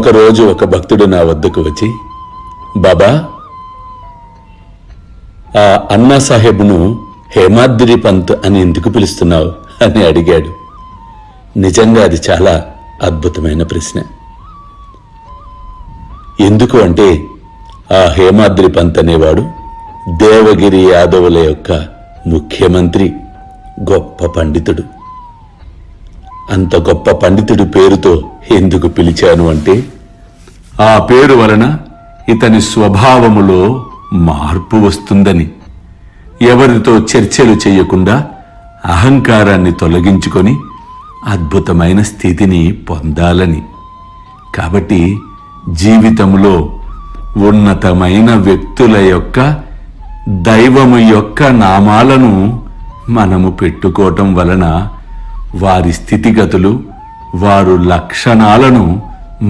ఒకరోజు ఒక భక్తుడు నా వద్దకు వచ్చి, బాబా, ఆ అన్నా సాహెబ్ను హేమాద్రి పంత్ అని ఎందుకు పిలుస్తున్నావు అని అడిగాడు. నిజంగా అది చాలా అద్భుతమైన ప్రశ్న. ఎందుకు అంటే ఆ హేమాద్రి పంత్ అనేవాడు దేవగిరి యాదవుల యొక్క ముఖ్యమంత్రి, గొప్ప పండితుడు. అంత గొప్ప పండితుడి పేరుతో ఎందుకు పిలిచాను అంటే ఆ పేరు వలన ఇతని స్వభావములో మార్పు వస్తుందని, ఎవరితో చర్చలు చేయకుండా అహంకారాన్ని తొలగించుకొని అద్భుతమైన స్థితిని పొందాలని. కాబట్టి జీవితంలో ఉన్నతమైన వ్యక్తుల యొక్క, దైవము యొక్క నామాలను మనము పెట్టుకోవటం వలన వారి స్థితిగతులు, వారు లక్షణాలను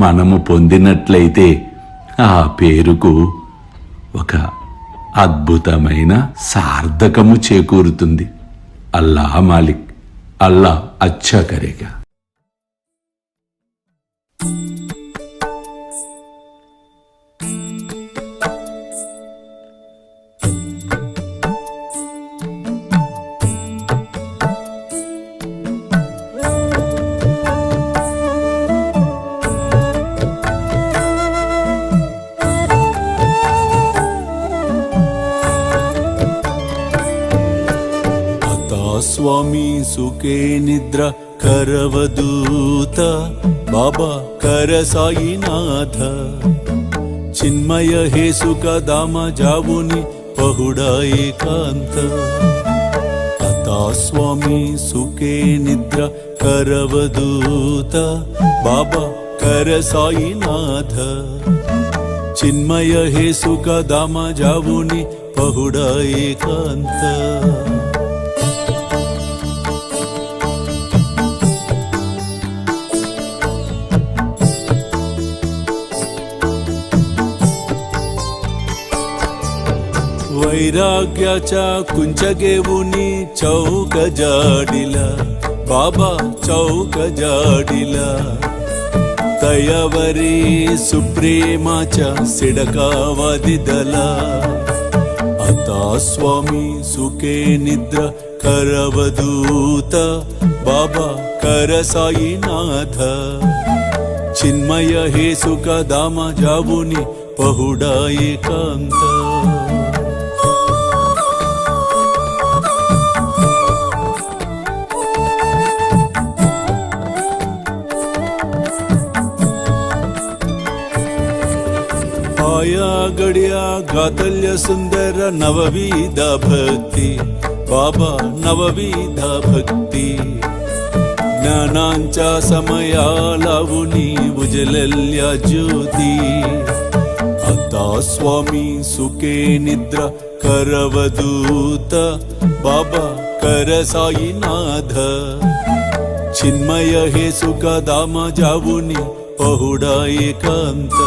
మనము పొందినట్లయితే ఆ పేరుకు ఒక అద్భుతమైన సార్థకము చేకూరుతుంది. అల్లా మాలిక్, అల్లా అచ్చా కరేగా. స్వామి సుఖే నిద్ర కరవదూత బాబా కర సాయినాథ చిన్మయ హే సుఖ దామ జావుని పహుడా ఏకాంత అతా స్వామి సుఖే నిద్ర కరవదూత బాబా కర సాయినాథ చిన్మయ హే సుఖ దామ జావుని పహుడా ఏకాంత वैराग्याच्या कुंचगेवुनी चौक जाडिला बाबा चौक जाडिला तयावरी सुप्रेमाच्या सिडकावादिदला आता स्वामी सुखे निद्र करवदूत बाबा कर साईनाथ चिन्मय हे सुख दामा जावुनी पहुडा एकांत आया गड्या गातल्य सुंदर नवविध भक्ती बाबा नवविध भक्ती ज्ञानांच्या समया लावुनी उजलल्या ज्योती आता स्वामी सुखे निद्रा करवदूत बाबा कर साईनाथ चिन्मय हे सुख दामा जावुनी पहुडा एकांत